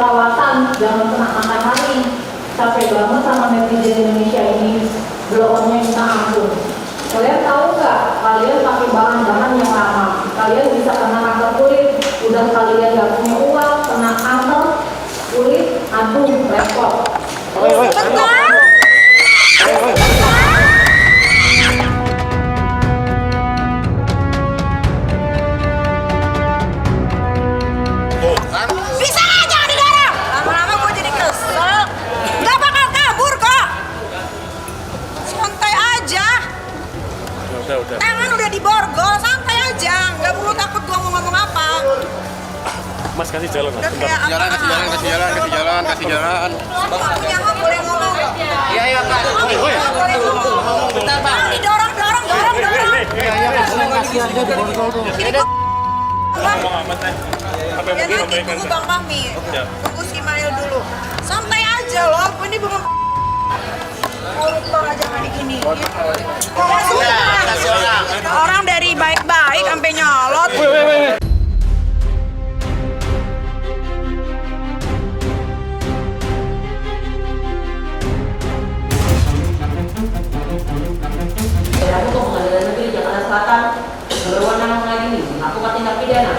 perawatan, jangan kena matahari. Capek banget sama netizen Indonesia ini, blogernya minta ampun. Kalian tahu nggak? Kalian pakai bahan-bahan yang lama. Kalian bisa kena kanker kulit. Udah kalian nggak punya uang, kena kanker kulit, aduh repot. Bisa nggak jangan didorong? Lama-lama gue jadi kesel. Nggak bakal kabur kok. Santai aja. Udah. Tangan udah diborgol, santai aja. Nggak perlu takut gue mau ngomong apa. Mas kasih jalan, Mas. Udah kayak Kasih jalan. Punya hak boleh ngomong. Iya, Kak. Boleh ngomong. Jangan didorong. Ini kok Ngomong amat, apa yang ya mungkin nanti tunggu Bang Fahmi. Tunggu si Mail dulu. Santai aja loh, ini belum koruptor aja kayak gini. Ya sudah. Orang dari baik-baik sampai nyolot. Untuk Pengadilan Negeri Jakarta Selatan berwenang mengadili melakukan tindak pidana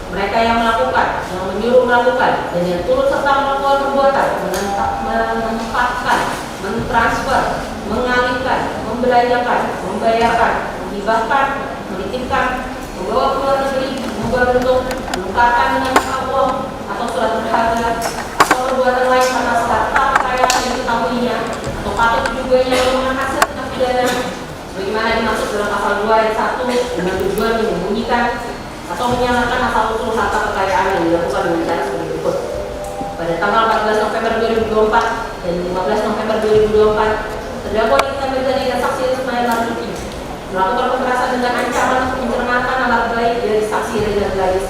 mereka yang melakukan, yang menyuruh melakukan, dan yang turut serta melakukan perbuatan menempatkan, mentransfer, mengalihkan, membelanjakan, membayarkan, menghibahkan, menitipkan, membawa ke luar negeri, mengubah bentuk, menukarkan dengan uang atau surat berharga atau perbuatan lain atas harta kekayaan yang diketahuinya atau patut diduganya merupakan hasil tindak pidana bagaimana dimaksud dalam pasal 2 ayat 1 dengan tujuan menyembunyikan atau menyalahkan asal-usul harta kekayaan yang dilakukan dengan cara sebagai berikut. Pada tanggal 14 November 2024 dan 15 November 2024, terdakwa Nikita Mirzani dan saksi Ismail Marzuki melakukan kekerasan dengan ancaman untuk mencernakan alat baik dari saksi Reza Gladys.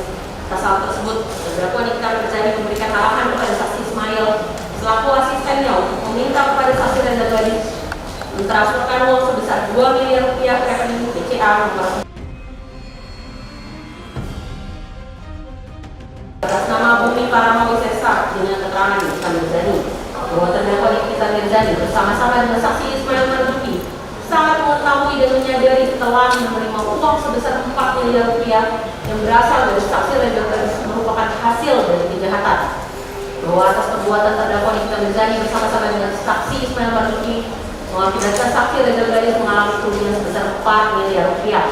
Atas hal tersebut, terdakwa Nikita Mirzani memberikan arahan kepada saksi Ismail selaku asistennya untuk meminta kepada saksi Reza Gladys mentransferkan uang sebesar 2 miliar rupiah ke rekening BCA nomor atas nama Bumi Paramawi Sesa dengan keterangan Nikita Mirzani bahwa terdakwa Nikita Mirzani bersama-sama dengan saksi Ismail Marzuki sangat mengetahui dan menyadari telah menerima uang sebesar 4 miliar rupiah yang berasal dari saksi Reza Gladys merupakan hasil dari kejahatan, bahwa atas perbuatan terdakwa Nikita Mirzani bersama-sama dengan saksi Ismail Marzuki mengakibatkan saksi Reza Gladys mengalami kerugian sebesar 4 miliar rupiah.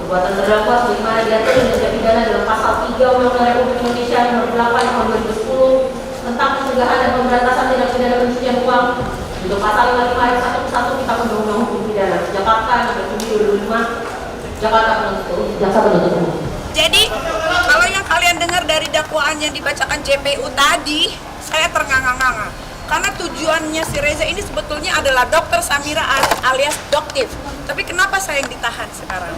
Perbuatan terdakwa sebagaimana diatur dengan tindak pidana dalam pasal 3 Undang-Undang Republik Indonesia Nomor 8 Tahun 2010 tentang pencegahan dan pemberantasan tindak pidana pencucian uang, untuk pasal 55 ayat 1 Kitab Undang-Undang Hukum Pidana Jakarta Nomor 7 2005 Jakarta Penuntut Umum. Jadi kalau yang kalian dengar dari dakwaan yang dibacakan JPU tadi, saya ternganga-nganga. Karena tujuannya si Reza ini sebetulnya adalah Dokter Samira alias Doktif. Tapi kenapa saya yang ditahan sekarang?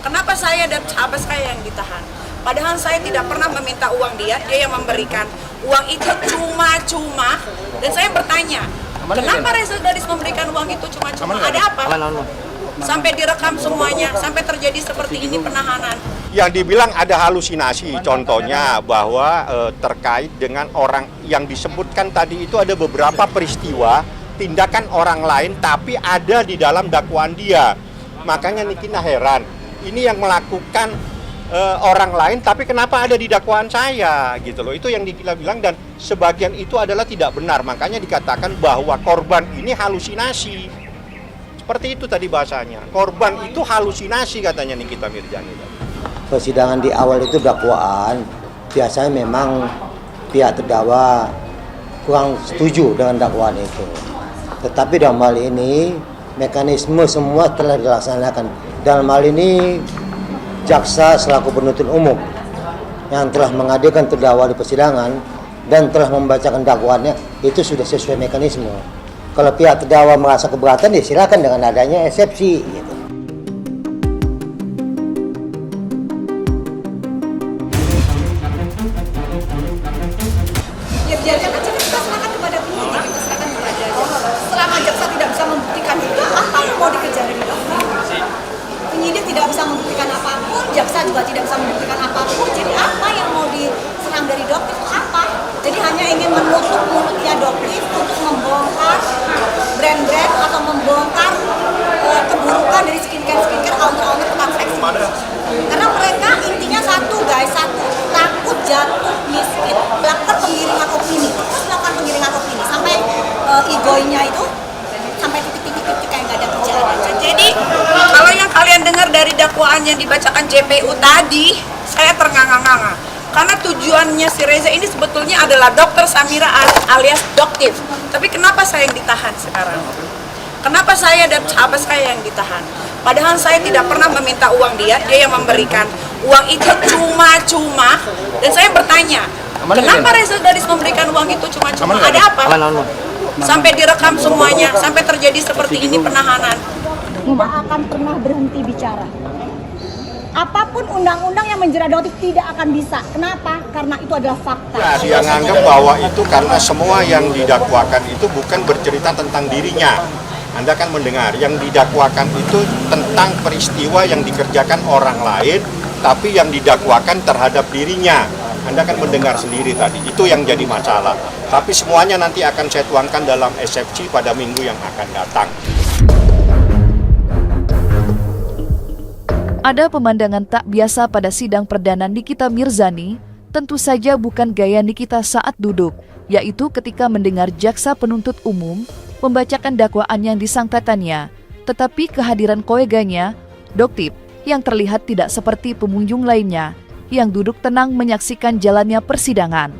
Kenapa saya dan sahabat saya yang ditahan? Padahal saya tidak pernah meminta uang dia yang memberikan. Uang itu cuma-cuma. Dan saya bertanya, kenapa Reza Gladys memberikan uang itu cuma-cuma? Ada apa? Sampai direkam semuanya, sampai terjadi seperti ini penahanan. Yang dibilang ada halusinasi, contohnya bahwa terkait dengan orang yang disebutkan tadi itu ada beberapa peristiwa tindakan orang lain tapi ada di dalam dakwaan dia. Makanya Nikita heran, ini yang melakukan orang lain tapi kenapa ada di dakwaan saya gitu loh. Itu yang Nikita bilang, dan sebagian itu adalah tidak benar. Makanya dikatakan bahwa korban ini halusinasi. Seperti itu tadi bahasanya. Korban itu halusinasi katanya Nikita Mirzani. Persidangan di awal itu dakwaan, biasanya memang pihak terdakwa kurang setuju dengan dakwaan itu. Tetapi dalam hal ini mekanisme semua telah dilaksanakan. Dalam hal ini jaksa selaku penuntut umum yang telah menghadirkan terdakwa di persidangan dan telah membacakan dakwaannya itu sudah sesuai mekanisme. Kalau pihak terdakwa merasa keberatan, ya silakan dengan adanya eksepsi. Gitu. Ya biarkan aja kita serahkan kepada penyidik, kita serahkan kepada jaksa. Selama jaksa tidak bisa membuktikan itu, apa yang mau dikejar dari dokter? Penyidik tidak bisa membuktikan apapun, jaksa juga tidak bisa membuktikan apapun. Jadi apa yang mau diserang dari dokter itu apa? Jadi hanya ingin menutup mulutnya Doktif untuk membongkar brand-brand atau membongkar keburukan dari skincare owner-owner tukang seksi. Karena mereka intinya satu guys, takut jatuh miskin, melakukan penggiringan opini, sampai egonya itu sampai titik-titik kayak nggak ada kerjaan. Jadi kalau yang kalian dengar dari dakwaan yang dibacakan JPU tadi, saya ternganga-nganga. Karena tujuannya si Reza ini sebetulnya adalah Dr. Samira alias Doktif. Tapi kenapa saya yang ditahan sekarang? Kenapa saya dan sahabat saya yang ditahan? Padahal saya tidak pernah meminta uang dia yang memberikan. Uang itu cuma-cuma. Dan saya bertanya, kenapa Reza Gadis memberikan uang itu cuma-cuma? Ada apa? Sampai direkam semuanya, sampai terjadi seperti ini penahanan. Tidak akan pernah berhenti bicara. Apapun undang-undang yang menjerat Doktif tidak akan bisa. Kenapa? Karena itu adalah fakta. Ya, dia nganggap bahwa itu karena semua yang didakwakan itu bukan bercerita tentang dirinya. Anda kan mendengar, yang didakwakan itu tentang peristiwa yang dikerjakan orang lain, tapi yang didakwakan terhadap dirinya. Anda kan mendengar sendiri tadi, itu yang jadi masalah. Tapi semuanya nanti akan saya tuangkan dalam eksepsi pada minggu yang akan datang. Ada pemandangan tak biasa pada sidang perdana Nikita Mirzani, tentu saja bukan gaya Nikita saat duduk, yaitu ketika mendengar jaksa penuntut umum membacakan dakwaan yang disangkatannya, tetapi kehadiran koleganya, Doktif, yang terlihat tidak seperti pengunjung lainnya, yang duduk tenang menyaksikan jalannya persidangan.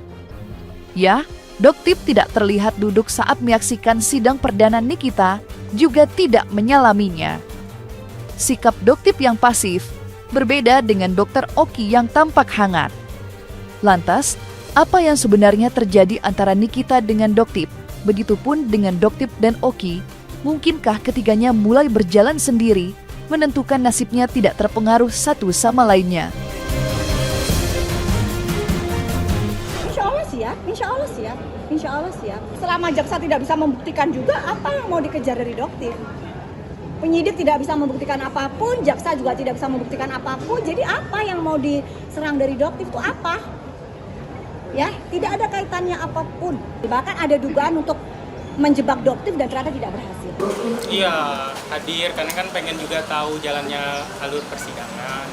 Ya, Doktif tidak terlihat duduk saat menyaksikan sidang perdana Nikita, juga tidak menyalaminya. Sikap Doktif yang pasif berbeda dengan Dr. Oki yang tampak hangat. Lantas, apa yang sebenarnya terjadi antara Nikita dengan Doktif? Begitupun dengan Doktif dan Oki, mungkinkah ketiganya mulai berjalan sendiri, menentukan nasibnya tidak terpengaruh satu sama lainnya? Insya Allah siap. Selama jaksa tidak bisa membuktikan juga, apa yang mau dikejar dari Doktif? Penyidik tidak bisa membuktikan apapun, jaksa juga tidak bisa membuktikan apapun. Jadi apa yang mau diserang dari Doktif itu apa? Ya, tidak ada kaitannya apapun. Bahkan ada dugaan untuk menjebak Doktif dan ternyata tidak berhasil. Iya, hadir karena kan pengen juga tahu jalannya alur persidangan.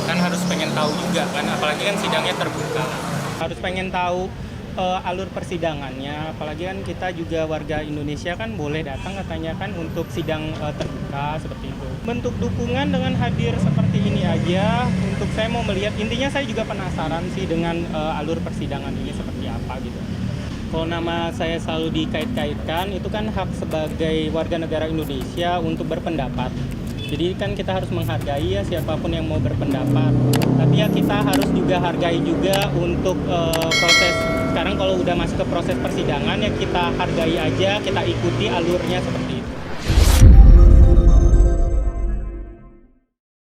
Kan harus pengen tahu juga kan, apalagi kan sidangnya terbuka. Harus pengen tahu alur persidangannya, apalagi kan kita juga warga Indonesia kan boleh datang katanya kan untuk sidang terbuka seperti itu. Bentuk dukungan dengan hadir seperti ini aja, untuk saya mau melihat, intinya saya juga penasaran sih dengan alur persidangan ini seperti apa gitu. Kalau nama saya selalu dikait-kaitkan, itu kan hak sebagai warga negara Indonesia untuk berpendapat. Jadi kan kita harus menghargai ya siapapun yang mau berpendapat. Tapi ya kita harus juga hargai juga untuk proses. Sekarang kalau udah masuk ke proses persidangan ya kita hargai aja, kita ikuti alurnya seperti